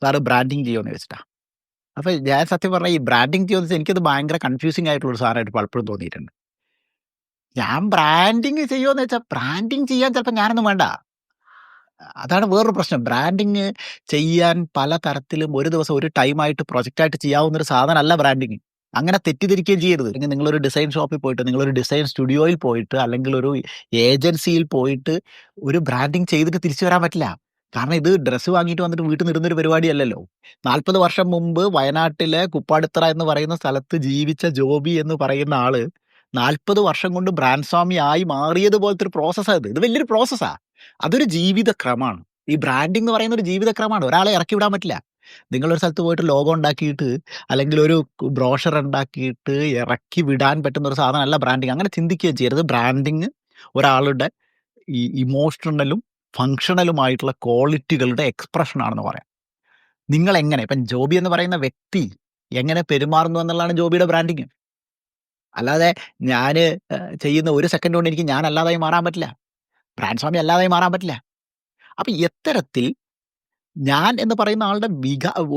Sir branding ചെയ്യുമോന്ന് ചോദിച്ചിട്ടാ. അപ്പൊ ഞാൻ സത്യം പറഞ്ഞാൽ ഈ ബ്രാൻഡിങ് ചെയ്യുന്നത് എനിക്കത് ഭയങ്കര കൺഫ്യൂസിംഗ് ആയിട്ടുള്ള ഒരു സാധനമായിട്ട് പലപ്പോഴും തോന്നിയിട്ടുണ്ട്. ഞാൻ ബ്രാൻഡിങ് ചെയ്യുമോന്ന് വെച്ചാൽ ബ്രാൻഡിങ് ചെയ്യാൻ ചിലപ്പോൾ ഞാനൊന്നും വേണ്ട. അതാണ് വേറൊരു പ്രശ്നം. ബ്രാൻഡിങ് ചെയ്യാൻ പല തരത്തിലും ഒരു ദിവസം ഒരു ടൈമായിട്ട് പ്രൊജക്റ്റായിട്ട് ചെയ്യാവുന്ന ഒരു സാധനമല്ല ബ്രാൻഡിങ്. അങ്ങനെ തെറ്റിദ്ധരിക്കുകയും ചെയ്യരുത്. അല്ലെങ്കിൽ നിങ്ങളൊരു ഡിസൈൻ ഷോപ്പിൽ പോയിട്ട്, നിങ്ങളൊരു ഡിസൈൻ സ്റ്റുഡിയോയിൽ പോയിട്ട്, അല്ലെങ്കിൽ ഒരു ഏജൻസിയിൽ പോയിട്ട് ഒരു ബ്രാൻഡിങ് ചെയ്തിട്ട് തിരിച്ചു വരാൻ പറ്റില്ല. കാരണം ഇത് ഡ്രസ്സ് വാങ്ങിയിട്ട് വന്നിട്ട് വീട്ടിൽ നിരുന്നൊരു പരിപാടിയല്ലല്ലോ. 40 വർഷം മുമ്പ് വയനാട്ടിലെ കുപ്പാടിത്തറ എന്ന് പറയുന്ന സ്ഥലത്ത് ജീവിച്ച ജോബി എന്ന് പറയുന്ന ആള് 40 വർഷം കൊണ്ട് ബ്രാൻഡ് സ്വാമി ആയി മാറിയതുപോലത്തെ ഒരു പ്രോസസ്സാണ് ഇത്. ഇത് വലിയൊരു പ്രോസസ്സാ. അതൊരു ജീവിതക്രമമാണ്. ഈ ബ്രാൻഡിംഗ് എന്ന് പറയുന്ന ഒരു ജീവിതക്രമമാണ്. ഒരാളെ ഇറക്കി വിടാൻ പറ്റില്ല. നിങ്ങളൊരു സ്ഥലത്ത് പോയിട്ട് ലോഗോ ഉണ്ടാക്കിയിട്ട് അല്ലെങ്കിൽ ഒരു ബ്രോഷർ ഉണ്ടാക്കിയിട്ട് ഇറക്കി വിടാൻ പറ്റുന്ന ഒരു സാധനമല്ല ബ്രാൻഡിങ്. അങ്ങനെ ചിന്തിക്കുകയും ചെയ്യരുത്. ബ്രാൻഡിങ് ഒരാളുടെ ഈ ഇമോഷണലും ഫങ്ഷണലുമായിട്ടുള്ള ക്വാളിറ്റികളുടെ എക്സ്പ്രഷൻ ആണെന്ന് പറയാം. നിങ്ങൾ എങ്ങനെ ഇപ്പം ജോബി എന്ന് പറയുന്ന വ്യക്തി എങ്ങനെ പെരുമാറുന്നു എന്നുള്ളതാണ് ജോബിയുടെ ബ്രാൻഡിങ്. അല്ലാതെ ഞാൻ ചെയ്യുന്ന ഒരു സെക്കൻഡ് കൊണ്ട് എനിക്ക് ഞാൻ അല്ലാതായി മാറാൻ പറ്റില്ല. ബ്രാൻഡ് സ്വാമി അല്ലാതായി മാറാൻ പറ്റില്ല. അപ്പൊ എത്തരത്തിൽ ഞാൻ എന്ന് പറയുന്ന ആളുടെ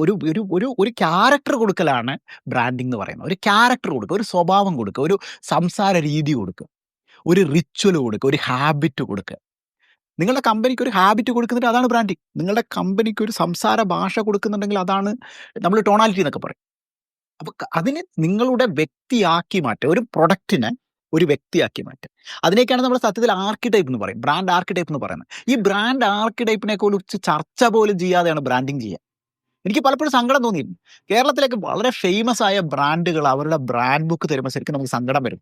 ഒരു ഒരു ഒരു ഒരു ക്യാരക്ടർ കൊടുക്കലാണ് ബ്രാൻഡിംഗ് എന്ന് പറയുന്നത്. ഒരു ക്യാരക്ടർ കൊടുക്കുക, ഒരു സ്വഭാവം കൊടുക്കുക, ഒരു സംസാര രീതി കൊടുക്കുക, ഒരു റിച്വൽ കൊടുക്കുക, ഒരു ഹാബിറ്റ് കൊടുക്കുക. നിങ്ങളുടെ കമ്പനിക്ക് ഒരു ഹാബിറ്റ് കൊടുക്കുന്നുണ്ട്, അതാണ് ബ്രാൻഡിങ്. നിങ്ങളുടെ കമ്പനിക്ക് ഒരു സംസാര ഭാഷ കൊടുക്കുന്നുണ്ടെങ്കിൽ അതാണ് നമ്മൾ ടോണാലിറ്റി എന്നൊക്കെ പറയും. അപ്പൊ അതിനെ നിങ്ങളുടെ വ്യക്തിയാക്കി മാറ്റുക. ഒരു പ്രൊഡക്റ്റിനെ ഒരു വ്യക്തിയാക്കി മാറ്റുക. അതിനേക്കാണ് നമ്മൾ സത്യത്തിൽ ആർക്കിടൈപ്പ് എന്ന് പറയും, ബ്രാൻഡ് ആർക്കിടൈപ്പ് എന്ന് പറയുന്നത്. ഈ ബ്രാൻഡ് ആർക്കിടൈപ്പിനെ കുറിച്ച് ചർച്ച പോലും ചെയ്യാതെയാണ് ബ്രാൻഡിങ് ചെയ്യുക. എനിക്ക് പലപ്പോഴും സങ്കടം തോന്നിയിരുന്നു. കേരളത്തിലേക്ക് വളരെ ഫേമസ് ആയ ബ്രാൻഡുകൾ അവരുടെ ബ്രാൻഡ് ബുക്ക് തരുമ്പോൾ ശരിക്കും നമുക്ക് സങ്കടം വരും.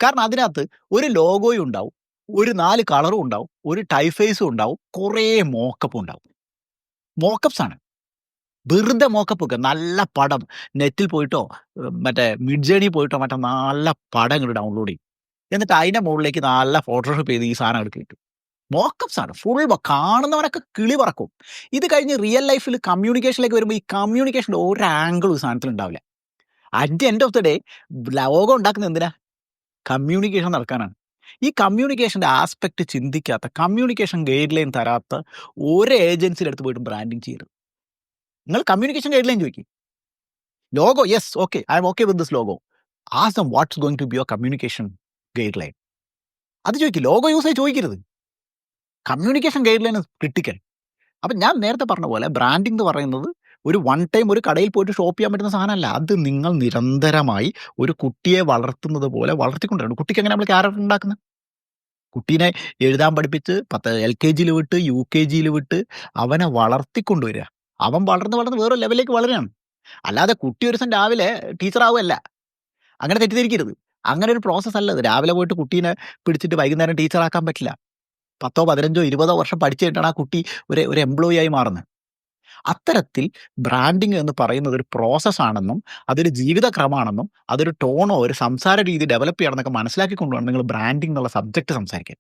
കാരണം അതിനകത്ത് ഒരു ലോഗോയും ഉണ്ടാവും, ഒരു 4 കളറും ഉണ്ടാവും, ഒരു ടൈഫേസും ഉണ്ടാവും, കുറേ മോക്കപ്പും ഉണ്ടാവും. മോക്കപ്സ് ആണ്, വെറുതെ മോക്കപ്പ് വെക്കുക. നല്ല പടം നെറ്റിൽ പോയിട്ടോ മറ്റേ മിഡ് ജേണി പോയിട്ടോ മറ്റേ നല്ല പടം ഇങ്ങോട്ട് ഡൗൺലോഡ് ചെയ്യും. എന്നിട്ട് അതിൻ്റെ മുകളിലേക്ക് നല്ല ഫോട്ടോഷോപ്പ് ചെയ്ത് ഈ സാധനം എടുത്ത് കിട്ടും. മോക്കപ്സ് ആണ് ഫുൾ. കാണുന്നവരൊക്കെ കിളി പറക്കും. ഇത് കഴിഞ്ഞ് റിയൽ ലൈഫിൽ കമ്മ്യൂണിക്കേഷനിലേക്ക് വരുമ്പോൾ ഈ കമ്മ്യൂണിക്കേഷൻ്റെ ഒരു ആംഗിളും ഈ സാധനത്തിൽ ഉണ്ടാവില്ല. At end of the day logo ഉണ്ടാക്കുന്നത് എന്തിനാ? കമ്മ്യൂണിക്കേഷൻ നടക്കാനാണ്. ഈ കമ്മ്യൂണിക്കേഷൻ്റെ ആസ്പെക്ട് ചിന്തിക്കാത്ത, കമ്മ്യൂണിക്കേഷൻ ഗൈഡ് ലൈൻ തരാത്ത ഒരു ഏജൻസിയുടെ അടുത്ത് പോയിട്ട് ബ്രാൻഡിങ് ചെയ്യരുത്. നിങ്ങൾ കമ്മ്യൂണിക്കേഷൻ ഗൈഡ് ലൈൻ ചോദിക്കും. Logo, yes, okay, I am okay with this logo. Ask them what's going to be your communication guide line. അത് ചോദിക്കും. ലോഗോ യൂസ് ആയി ചോദിക്കരുത്. Communication guide line is critical. അപ്പം ഞാൻ നേരത്തെ പറഞ്ഞ പോലെ ബ്രാൻഡിംഗ് എന്ന് പറയുന്നത് ഒരു വൺ ടൈം ഒരു കടയിൽ പോയിട്ട് ഷോപ്പ് ചെയ്യാൻ പറ്റുന്ന സാധനമല്ല. അത് നിങ്ങൾ നിരന്തരമായി ഒരു കുട്ടിയെ വളർത്തുന്നത് പോലെ വളർത്തിക്കൊണ്ടിരുന്നു. കുട്ടിക്ക് എങ്ങനെ നമ്മൾ ക്യാരക്ടർ ഉണ്ടാക്കുന്നത്? കുട്ടീനെ എഴുതാൻ പഠിപ്പിച്ച് LKGയിൽ വിട്ട് UKGയിൽ വിട്ട് അവനെ വളർത്തിക്കൊണ്ടുവരിക. അവൻ വളർന്ന് വേറെ ലെവലിലേക്ക് വളരുകയാണ്. അല്ലാതെ കുട്ടി ഒരു ദിവസം രാവിലെ ടീച്ചറാവുകയല്ല. അങ്ങനെ തെറ്റിദ്ധരിക്കരുത്. അങ്ങനെ ഒരു പ്രോസസ്സ് അല്ല ഇത്. രാവിലെ പോയിട്ട് കുട്ടീനെ പിടിച്ചിട്ട് വൈകുന്നേരം ടീച്ചറാക്കാൻ പറ്റില്ല. 10, 15, 20 വർഷം പഠിച്ചു കഴിഞ്ഞിട്ടാണ് ആ കുട്ടി ഒരു എംപ്ലോയി ആയി മാറുന്നത്. അത്തരത്തിൽ ബ്രാൻഡിങ് എന്ന് പറയുന്നത് ഒരു പ്രോസസ്സാണെന്നും അതൊരു ജീവിതക്രമമാണെന്നും അതൊരു ടോണോ ഒരു സംസാര രീതി ഡെവലപ്പ് ചെയ്യണമെന്നൊക്കെ മനസ്സിലാക്കിക്കൊണ്ടുവേണം നിങ്ങൾ ബ്രാൻഡിംഗ് എന്നുള്ള സബ്ജക്റ്റ് സംസാരിക്കാൻ.